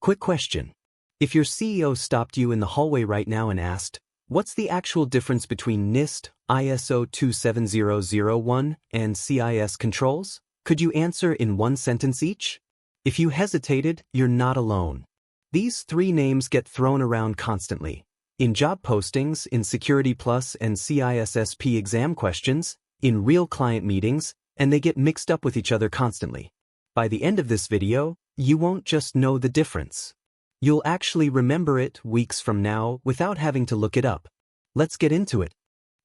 Quick question. If your CEO stopped you in the hallway right now and asked, what's the actual difference between NIST, ISO 27001, and CIS Controls? Could you answer in one sentence each? If you hesitated, you're not alone. These three names get thrown around constantly. In job postings, in Security Plus and CISSP exam questions, in real client meetings, and they get mixed up with each other constantly. By the end of this video, you won't just know the difference. You'll actually remember it weeks from now without having to look it up. Let's get into it.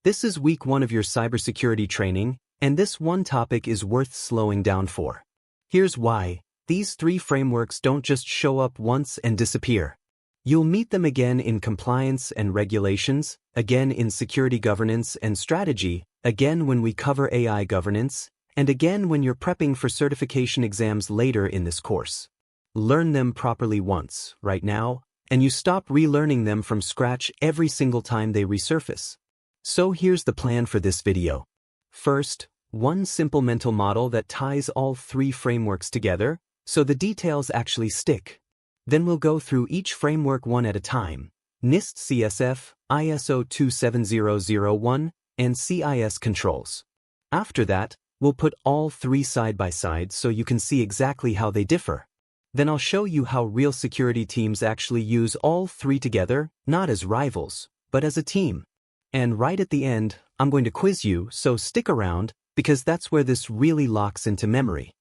This is week 1 of your cybersecurity training, and this one topic is worth slowing down for. Here's why. These three frameworks don't just show up once and disappear. You'll meet them again in compliance and regulations, again in security governance and strategy, again when we cover AI governance, and again when you're prepping for certification exams later in this course. Learn them properly once, right now, and you stop relearning them from scratch every single time they resurface. So here's the plan for this video. First, one simple mental model that ties all three frameworks together, so the details actually stick. Then we'll go through each framework one at a time: NIST CSF, ISO 27001, and CIS Controls. After that, we'll put all three side by side so you can see exactly how they differ. Then I'll show you how real security teams actually use all three together, not as rivals, but as a team. And right at the end, I'm going to quiz you, so stick around, because that's where this really locks into memory.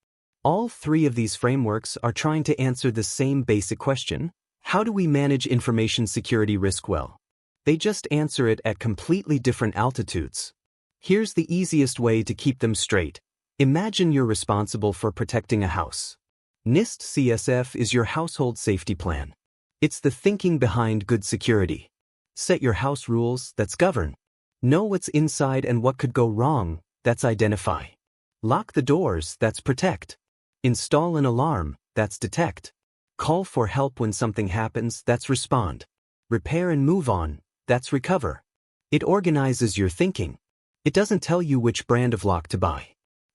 All three of these frameworks are trying to answer the same basic question: how do we manage information security risk well? They just answer it at completely different altitudes. Here's the easiest way to keep them straight. Imagine you're responsible for protecting a house. NIST CSF is your household safety plan. It's the thinking behind good security. Set your house rules, that's govern. Know what's inside and what could go wrong, that's identify. Lock the doors, that's protect. Install an alarm, that's detect. Call for help when something happens, that's respond. Repair and move on, that's recover. It organizes your thinking. It doesn't tell you which brand of lock to buy.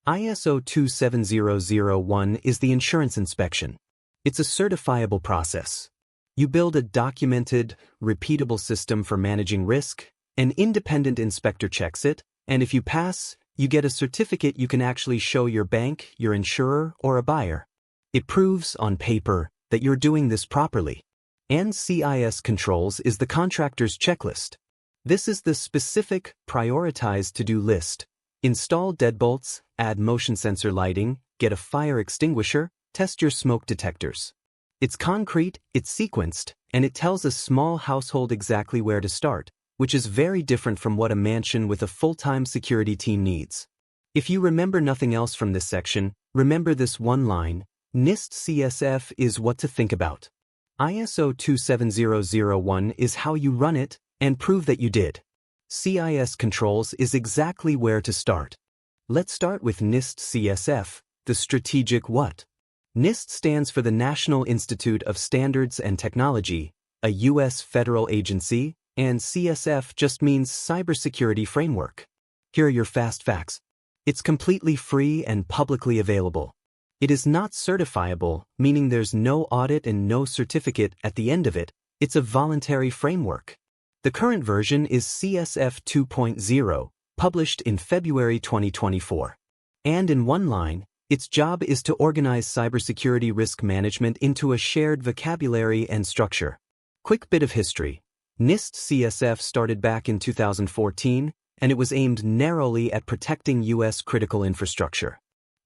ISO 27001 is the insurance inspection. It's a certifiable process. You build a documented, repeatable system for managing risk, an independent inspector checks it, and if you pass, you get a certificate you can actually show your bank, your insurer, or a buyer. It proves, on paper, that you're doing this properly. And CIS Controls is the contractor's checklist. This is the specific, prioritized to-do list. Install deadbolts, add motion sensor lighting, get a fire extinguisher, test your smoke detectors. It's concrete, it's sequenced, and it tells a small household exactly where to start, which is very different from what a mansion with a full-time security team needs. If you remember nothing else from this section, remember this one line: NIST CSF is what to think about. ISO 27001 is how you run it and prove that you did. CIS Controls is exactly where to start. Let's start with NIST CSF, the strategic what. NIST stands for the National Institute of Standards and Technology, a U.S. federal agency, and CSF just means Cybersecurity Framework. Here are your fast facts. It's completely free and publicly available. It is not certifiable, meaning there's no audit and no certificate at the end of it. It's a voluntary framework. The current version is CSF 2.0, published in February 2024. And in one line, its job is to organize cybersecurity risk management into a shared vocabulary and structure. Quick bit of history. NIST CSF started back in 2014, and it was aimed narrowly at protecting U.S. critical infrastructure.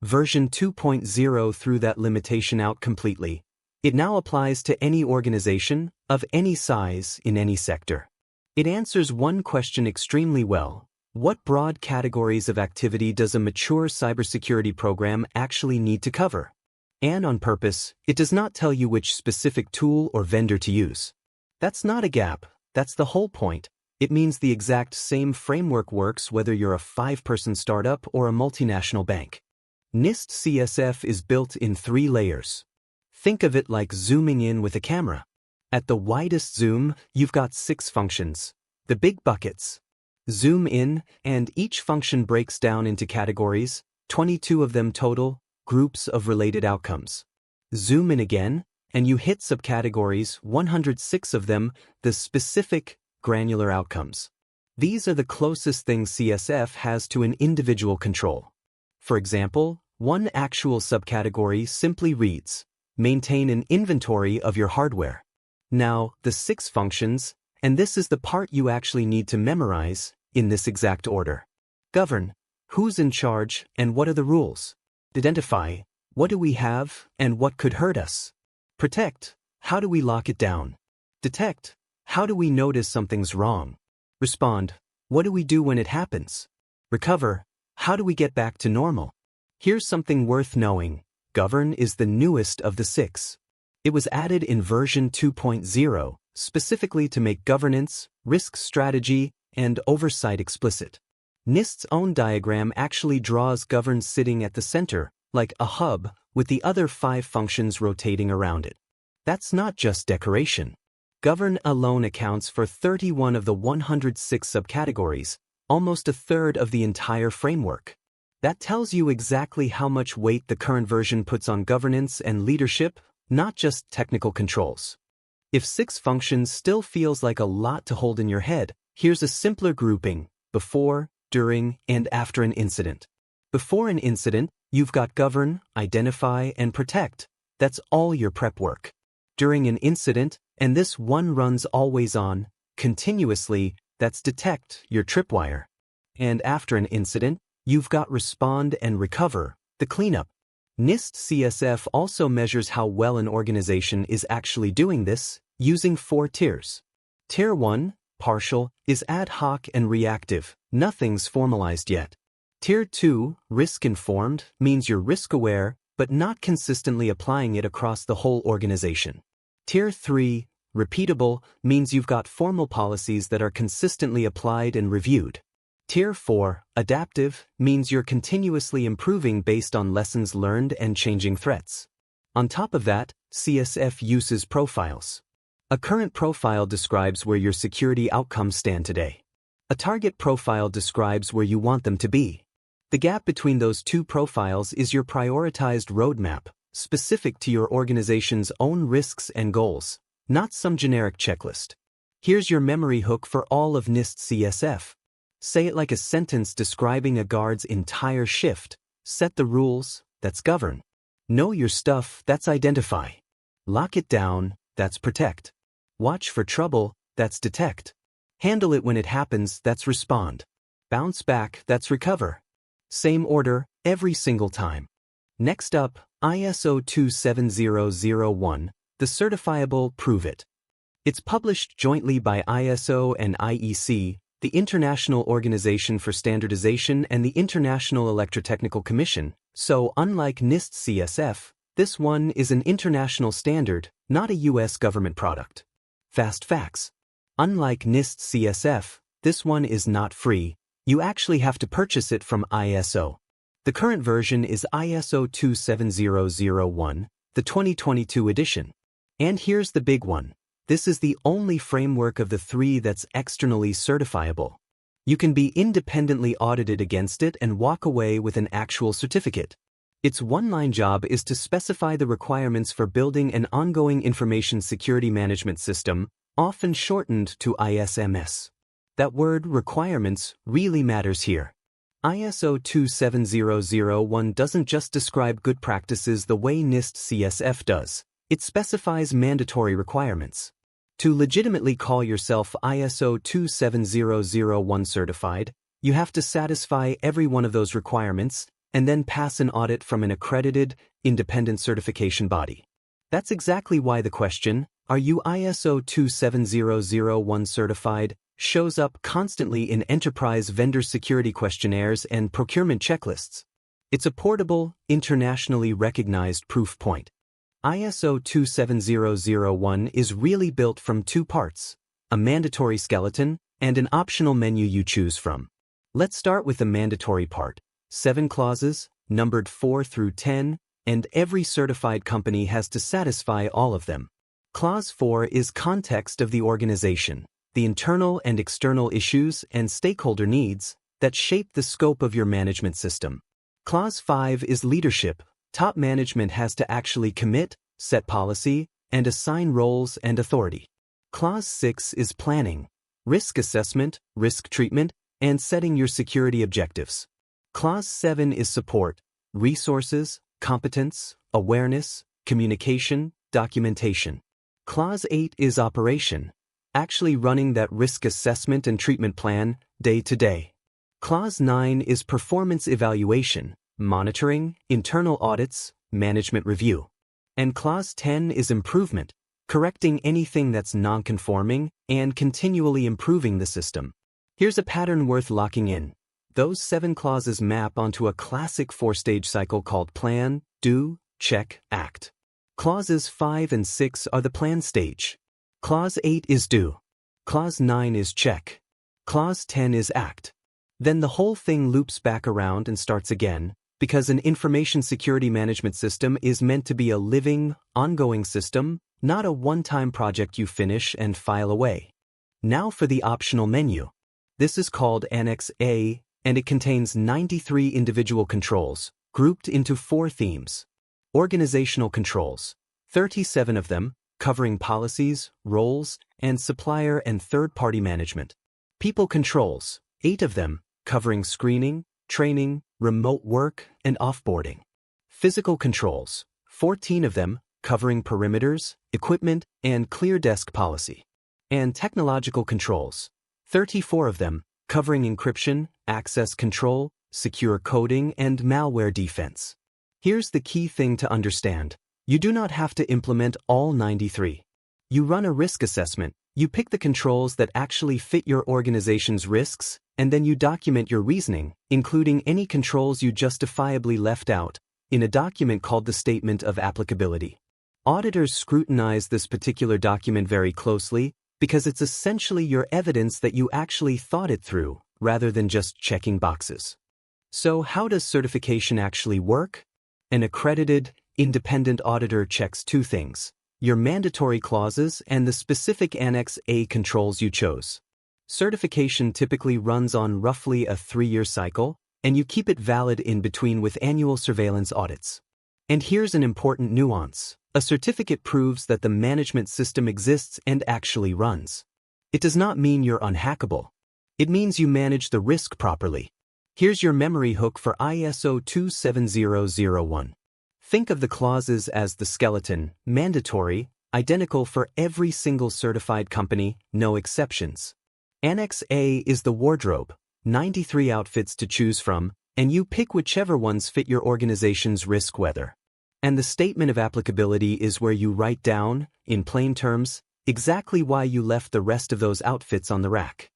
Version 2.0 threw that limitation out completely. It now applies to any organization, of any size, in any sector. It answers one question extremely well: what broad categories of activity does a mature cybersecurity program actually need to cover? And on purpose, it does not tell you which specific tool or vendor to use. That's not a gap, that's the whole point. It means the exact same framework works whether you're a 5-person startup or a multinational bank. NIST CSF is built in 3 layers. Think of it like zooming in with a camera. At the widest zoom, you've got 6 functions, the big buckets. Zoom in, and each function breaks down into categories, 22 of them total, groups of related outcomes. Zoom in again, and you hit subcategories, 106 of them, the specific, granular outcomes. These are the closest things CSF has to an individual control. For example, one actual subcategory simply reads, maintain an inventory of your hardware. Now, the 6 functions, and this is the part you actually need to memorize, in this exact order. Govern, who's in charge and what are the rules? Identify, what do we have and what could hurt us? Protect, how do we lock it down? Detect, how do we notice something's wrong? Respond, what do we do when it happens? Recover, how do we get back to normal? Here's something worth knowing. Govern is the newest of the 6. It was added in version 2.0, specifically to make governance, risk strategy, and oversight explicit. NIST's own diagram actually draws govern sitting at the center, like a hub, with the other 5 functions rotating around it. That's not just decoration. Govern alone accounts for 31 of the 106 subcategories, almost a third of the entire framework. That tells you exactly how much weight the current version puts on governance and leadership, not just technical controls. If 6 functions still feels like a lot to hold in your head, here's a simpler grouping: before, during, and after an incident. Before an incident, you've got govern, identify, and protect. That's all your prep work. During an incident, and this one runs always on, continuously, that's detect, your tripwire. And after an incident, you've got respond and recover, the cleanup. NIST CSF also measures how well an organization is actually doing this, using 4 tiers. Tier 1, partial, is ad hoc and reactive, nothing's formalized yet. Tier 2, risk-informed, means you're risk-aware, but not consistently applying it across the whole organization. Tier 3, repeatable, means you've got formal policies that are consistently applied and reviewed. Tier 4, adaptive, means you're continuously improving based on lessons learned and changing threats. On top of that, CSF uses profiles. A current profile describes where your security outcomes stand today. A target profile describes where you want them to be. The gap between those 2 profiles is your prioritized roadmap, specific to your organization's own risks and goals, not some generic checklist. Here's your memory hook for all of NIST CSF. Say it like a sentence describing a guard's entire shift. Set the rules, that's govern. Know your stuff, that's identify. Lock it down, that's protect. Watch for trouble, that's detect. Handle it when it happens, that's respond. Bounce back, that's recover. Same order, every single time. Next up, ISO 27001, the certifiable Prove It. It's published jointly by ISO and IEC, the International Organization for Standardization, and the International Electrotechnical Commission, so unlike NIST CSF, this one is an international standard, not a US government product. Fast facts. Unlike NIST CSF, this one is not free. You actually have to purchase it from ISO. The current version is ISO 27001, the 2022 edition. And here's the big one. This is the only framework of the 3 that's externally certifiable. You can be independently audited against it and walk away with an actual certificate. Its one-line job is to specify the requirements for building an ongoing information security management system, often shortened to ISMS. That word, requirements, really matters here. ISO 27001 doesn't just describe good practices the way NIST CSF does. It specifies mandatory requirements. To legitimately call yourself ISO 27001 certified, you have to satisfy every one of those requirements and then pass an audit from an accredited, independent certification body. That's exactly why the question, are you ISO 27001 certified, shows up constantly in enterprise vendor security questionnaires and procurement checklists. It's a portable, internationally recognized proof point. ISO 27001 is really built from 2 parts, a mandatory skeleton and an optional menu you choose from. Let's start with the mandatory part. 7 clauses, numbered 4 through 10, and every certified company has to satisfy all of them. Clause 4 is context of the organization, the internal and external issues and stakeholder needs that shape the scope of your management system. Clause 5 is leadership. Top management has to actually commit, set policy, and assign roles and authority. Clause 6 is planning, risk assessment, risk treatment, and setting your security objectives. Clause 7 is support, resources, competence, awareness, communication, documentation. Clause 8 is operation, actually running that risk assessment and treatment plan day to day. Clause 9 is performance evaluation, monitoring, internal audits, management review. And Clause 10 is improvement, correcting anything that's non-conforming and continually improving the system. Here's a pattern worth locking in. Those 7 clauses map onto a classic 4-stage cycle called plan, do, check, act. Clauses 5 and 6 are the plan stage. Clause 8 is do. Clause 9 is check. Clause 10 is act. Then the whole thing loops back around and starts again, because an information security management system is meant to be a living, ongoing system, not a one-time project you finish and file away. Now for the optional menu. This is called Annex A, and it contains 93 individual controls, grouped into 4 themes. Organizational controls, 37 of them, covering policies, roles, and supplier and third-party management. People controls, 8 of them, covering screening, training, remote work, and offboarding. Physical controls, 14 of them, covering perimeters, equipment, and clear desk policy. And technological controls, 34 of them, covering encryption, access control, secure coding, and malware defense. Here's the key thing to understand. You do not have to implement all 93. You run a risk assessment, you pick the controls that actually fit your organization's risks, and then you document your reasoning, including any controls you justifiably left out, in a document called the Statement of Applicability. Auditors scrutinize this particular document very closely because it's essentially your evidence that you actually thought it through, rather than just checking boxes. So how does certification actually work? An accredited, independent auditor checks 2 things: your mandatory clauses and the specific Annex A controls you chose. Certification typically runs on roughly a 3-year cycle, and you keep it valid in between with annual surveillance audits. And here's an important nuance. A certificate proves that the management system exists and actually runs. It does not mean you're unhackable. It means you manage the risk properly. Here's your memory hook for ISO 27001. Think of the clauses as the skeleton, mandatory, identical for every single certified company, no exceptions. Annex A is the wardrobe, 93 outfits to choose from, and you pick whichever ones fit your organization's risk weather. And the Statement of Applicability is where you write down, in plain terms, exactly why you left the rest of those outfits on the rack.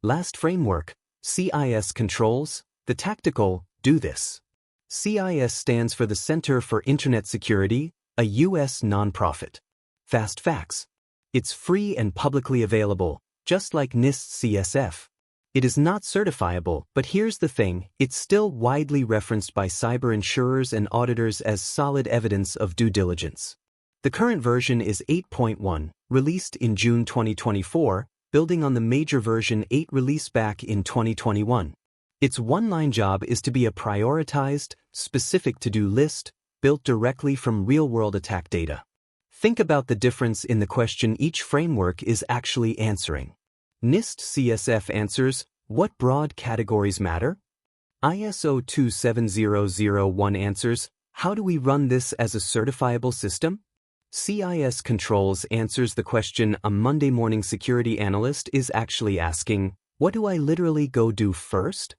Last framework, CIS Controls, the tactical, do this. CIS stands for the Center for Internet Security, a U.S. nonprofit. Fast facts. It's free and publicly available, just like NIST CSF. It is not certifiable, but here's the thing, it's still widely referenced by cyber insurers and auditors as solid evidence of due diligence. The current version is 8.1, released in June 2024, building on the major version 8 release back in 2021. Its one-line job is to be a prioritized, specific to-do list, built directly from real-world attack data. Think about the difference in the question each framework is actually answering. NIST CSF answers, what broad categories matter? ISO 27001 answers, how do we run this as a certifiable system? CIS Controls answers the question a Monday morning security analyst is actually asking, what do I literally go do first?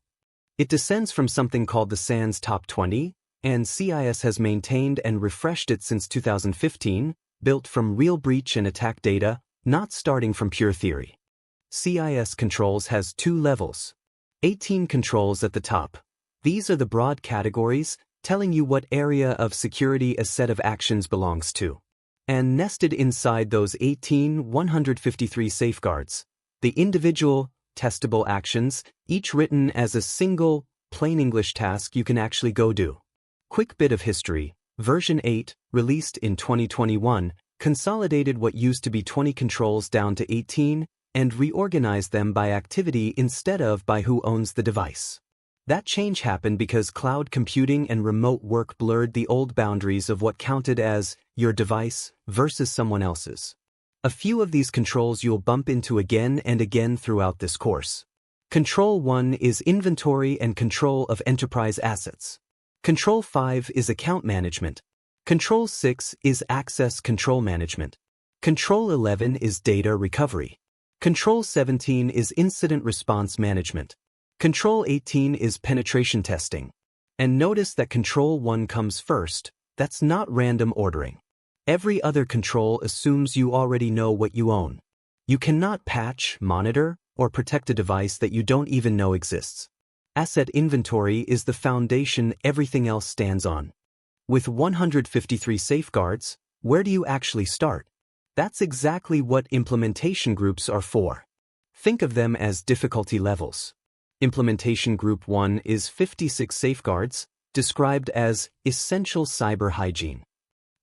It descends from something called the SANS Top 20, and CIS has maintained and refreshed it since 2015, built from real breach and attack data, not starting from pure theory. CIS Controls has 2 levels. 18 controls at the top. These are the broad categories, telling you what area of security a set of actions belongs to. And nested inside those 18, 153 safeguards. The individual, testable actions, each written as a single, plain English task you can actually go do. Quick bit of history. Version 8, released in 2021, consolidated what used to be 20 controls down to 18, and reorganized them by activity instead of by who owns the device. That change happened because cloud computing and remote work blurred the old boundaries of what counted as your device versus someone else's. A few of these controls you'll bump into again and again throughout this course. Control 1 is inventory and control of enterprise assets. Control 5 is account management. Control 6 is access control management. Control 11 is data recovery. Control 17 is incident response management. Control 18 is penetration testing. And notice that Control 1 comes first. That's not random ordering. Every other control assumes you already know what you own. You cannot patch, monitor, or protect a device that you don't even know exists. Asset inventory is the foundation everything else stands on. With 153 safeguards, where do you actually start? That's exactly what implementation groups are for. Think of them as difficulty levels. Implementation Group 1 is 56 safeguards, described as essential cyber hygiene.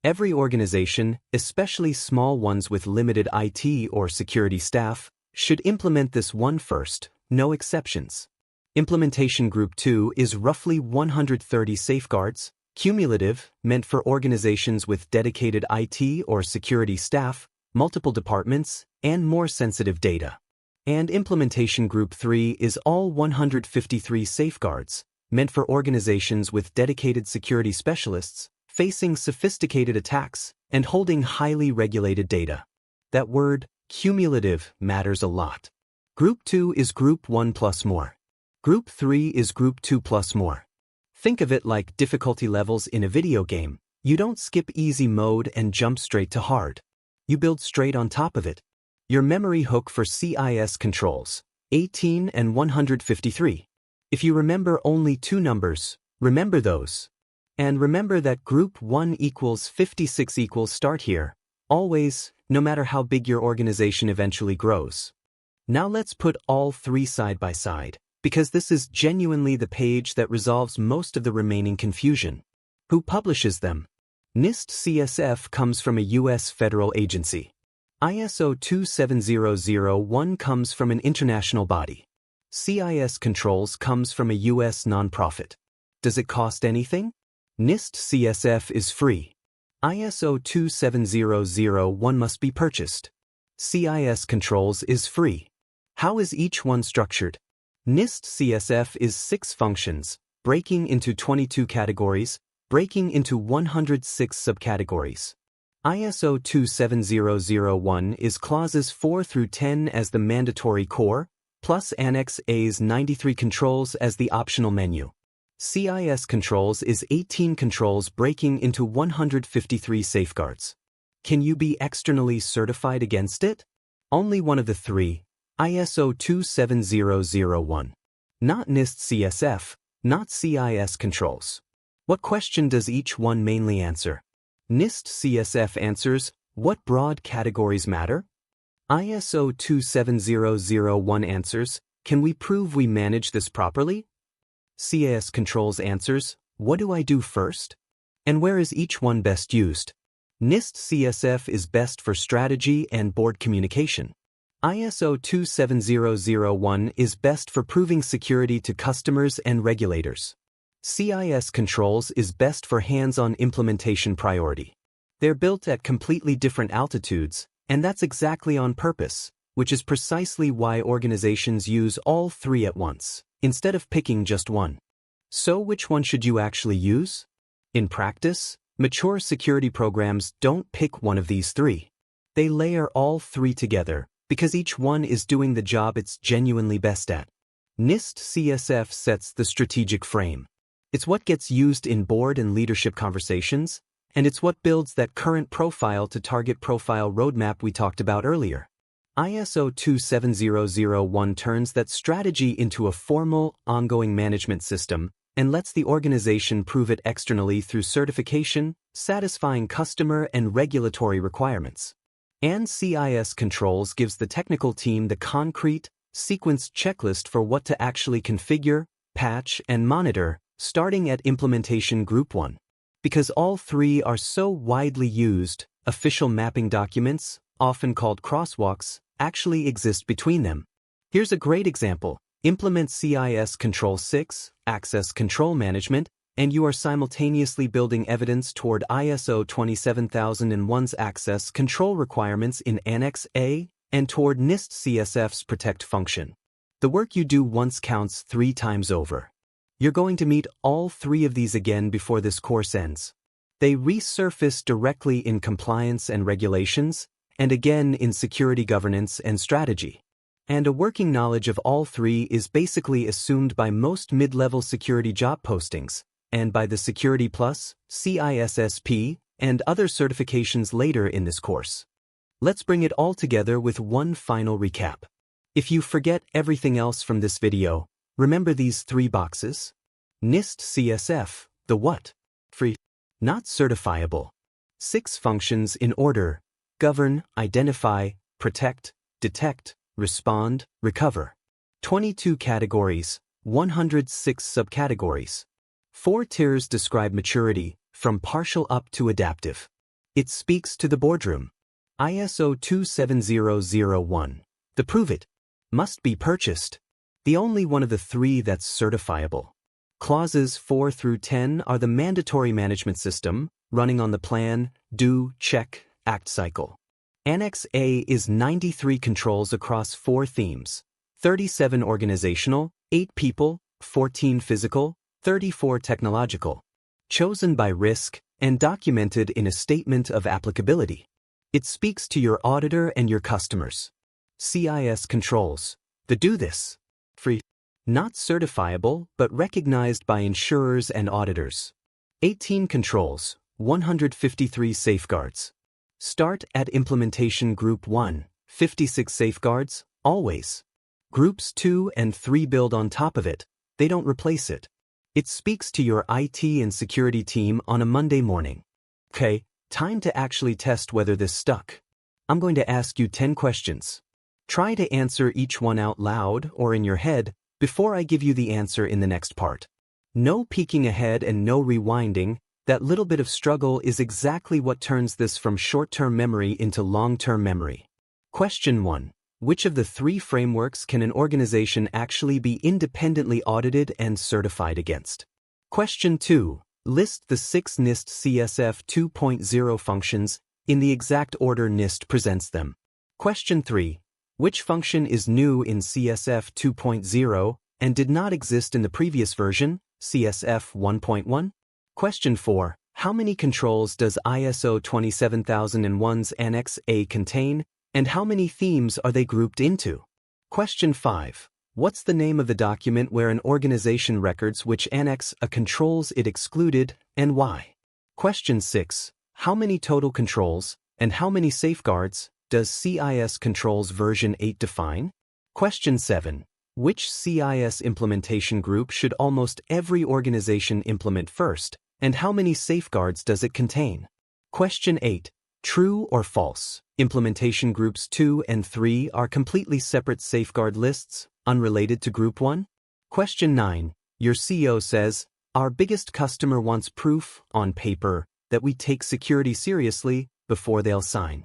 Every organization, especially small ones with limited IT or security staff, should implement this one first, no exceptions. Implementation Group 2 is roughly 130 safeguards, cumulative, meant for organizations with dedicated IT or security staff, multiple departments, and more sensitive data. And Implementation Group 3 is all 153 safeguards, meant for organizations with dedicated security specialists, facing sophisticated attacks, and holding highly regulated data. That word, cumulative, matters a lot. Group 2 is Group 1 plus more. Group 3 is Group 2 plus more. Think of it like difficulty levels in a video game. You don't skip easy mode and jump straight to hard. You build straight on top of it. Your memory hook for CIS Controls, 18 and 153. If you remember only two numbers, remember those. And remember that Group 1 equals 56 equals start here, always, no matter how big your organization eventually grows. Now let's put all three side by side, because this is genuinely the page that resolves most of the remaining confusion. Who publishes them? NIST CSF comes from a U.S. federal agency. ISO 27001 comes from an international body. CIS Controls comes from a U.S. nonprofit. Does it cost anything? NIST CSF is free. ISO 27001 must be purchased. CIS Controls is free. How is each one structured? NIST CSF is 6 functions, breaking into 22 categories, breaking into 106 subcategories. ISO 27001 is clauses 4 through 10 as the mandatory core, plus Annex A's 93 controls as the optional menu. CIS Controls is 18 controls breaking into 153 safeguards. Can you be externally certified against it? Only one of the three, ISO 27001. Not NIST CSF, not CIS Controls. What question does each one mainly answer? NIST CSF answers, what broad categories matter? ISO 27001 answers, can we prove we manage this properly? CIS Controls answers, what do I do first? And where is each one best used? NIST CSF is best for strategy and board communication. ISO 27001 is best for proving security to customers and regulators. CIS Controls is best for hands-on implementation priority. They're built at completely different altitudes, and that's exactly on purpose, which is precisely why organizations use all three at once, instead of picking just one. So which one should you actually use? In practice, mature security programs don't pick one of these three. They layer all three together, because each one is doing the job it's genuinely best at. NIST CSF sets the strategic frame. It's what gets used in board and leadership conversations, and it's what builds that current profile to target profile roadmap we talked about earlier. ISO 27001 turns that strategy into a formal, ongoing management system and lets the organization prove it externally through certification, satisfying customer and regulatory requirements. And CIS Controls gives the technical team the concrete, sequenced checklist for what to actually configure, patch, and monitor, starting at Implementation Group 1. Because all three are so widely used, official mapping documents, often called crosswalks, actually exist between them. Here's a great example, Implement CIS Control 6, Access Control Management, and you are simultaneously building evidence toward ISO 27001's access control requirements in Annex A and toward NIST CSF's protect function. The work you do once counts 3 times over. You're going to meet all 3 of these again before this course ends. They resurface directly in compliance and regulations, and again in security governance and strategy. And a working knowledge of all 3 is basically assumed by most mid-level security job postings, and by the Security Plus, CISSP, and other certifications later in this course. Let's bring it all together with one final recap. If you forget everything else from this video, remember these 3 boxes. NIST CSF, the what? Free. Not certifiable. 6 functions in order: govern, identify, protect, detect, respond, recover. 22 categories, 106 subcategories. 4 tiers describe maturity, from partial up to adaptive. It speaks to the boardroom. ISO 27001. The prove it. Must be purchased. The only one of the 3 that's certifiable. Clauses 4 through 10 are the mandatory management system, running on the plan, do, check, act cycle. Annex A is 93 controls across 4 themes, 37 organizational, 8 people, 14 physical, 34 technological. Chosen by risk and documented in a statement of applicability. It speaks to your auditor and your customers. CIS Controls. The do this. Free. Not certifiable, but recognized by insurers and auditors. 18 controls, 153 safeguards. Start at Implementation Group 1, 56 safeguards, always. Groups 2 and 3 build on top of it, they don't replace it. It speaks to your IT and security team on a Monday morning. Okay, time to actually test whether this stuck. I'm going to ask you 10 questions. Try to answer each one out loud or in your head before I give you the answer in the next part. No peeking ahead and no rewinding. That little bit of struggle is exactly what turns this from short-term memory into long-term memory. Question 1. Which of the 3 frameworks can an organization actually be independently audited and certified against? Question 2. List the 6 NIST CSF 2.0 functions in the exact order NIST presents them. Question 3. Which function is new in CSF 2.0 and did not exist in the previous version, CSF 1.1? Question 4. How many controls does ISO 27001's Annex A contain, and how many themes are they grouped into? Question 5. What's the name of the document where an organization records which Annex A controls it excluded, and why? Question 6. How many total controls, and how many safeguards, does CIS Controls version 8 define? Question 7. Which CIS implementation group should almost every organization implement first, and how many safeguards does it contain? Question 8. True or false? Implementation groups 2 and 3 are completely separate safeguard lists, unrelated to Group 1? Question 9. Your CEO says, our biggest customer wants proof, on paper, that we take security seriously before they'll sign.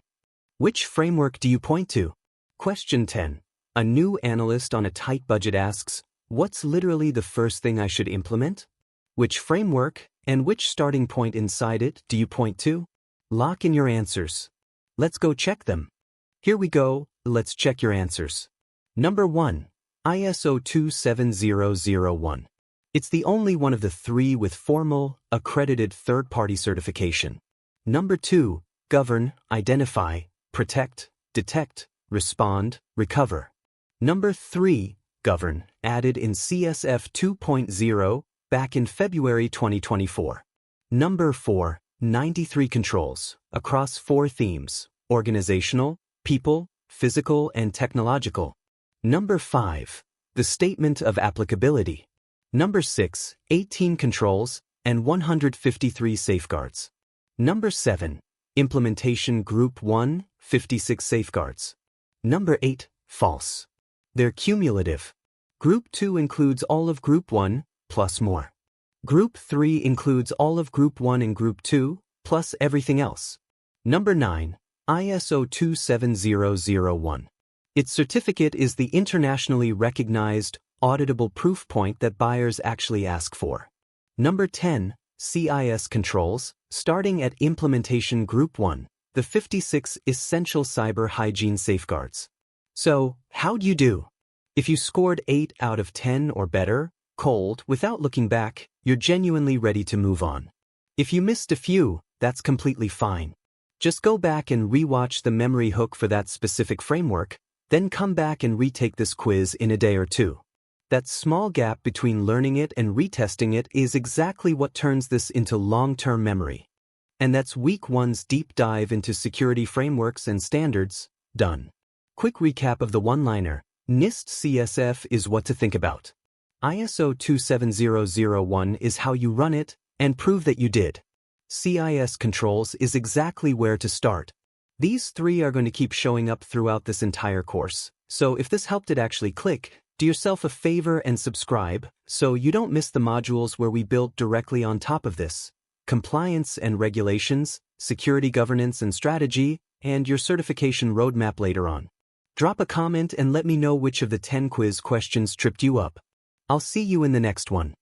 Which framework do you point to? Question 10. A new analyst on a tight budget asks, what's literally the first thing I should implement? Which framework and which starting point inside it do you point to? Lock in your answers. Let's go check them. Here we go, let's check your answers. Number 1. ISO 27001. It's the only one of the 3 with formal, accredited third-party certification. Number 2. Govern, identify, protect, detect, respond, recover. Number 3. Govern, added in CSF 2.0 back in February 2024. Number 4. 93 controls, across 4 themes, organizational, people, physical, and technological. Number 5. The Statement of Applicability. Number 6. 18 controls and 153 safeguards. Number 7. Implementation Group 1, 56 safeguards. Number 8. False. They're cumulative. Group 2 includes all of Group 1, plus more. Group 3 includes all of Group 1 and Group 2, plus everything else. Number 9. ISO 27001. Its certificate is the internationally recognized, auditable proof point that buyers actually ask for. Number 10, CIS Controls, starting at Implementation Group 1, the 56 Essential Cyber Hygiene Safeguards. So, how'd you do? If you scored 8 out of 10 or better, cold, without looking back, you're genuinely ready to move on. If you missed a few, that's completely fine. Just go back and rewatch the memory hook for that specific framework, then come back and retake this quiz in a day or two. That small gap between learning it and retesting it is exactly what turns this into long-term memory. And that's Week 1's deep dive into security frameworks and standards, done. Quick recap of the one-liner: NIST CSF is what to think about. ISO 27001 is how you run it and prove that you did. CIS Controls is exactly where to start. These three are going to keep showing up throughout this entire course, so if this helped it actually click, do yourself a favor and subscribe so you don't miss the modules where we build directly on top of this: compliance and regulations, security governance and strategy, and your certification roadmap later on. Drop a comment and let me know which of the 10 quiz questions tripped you up. I'll see you in the next one.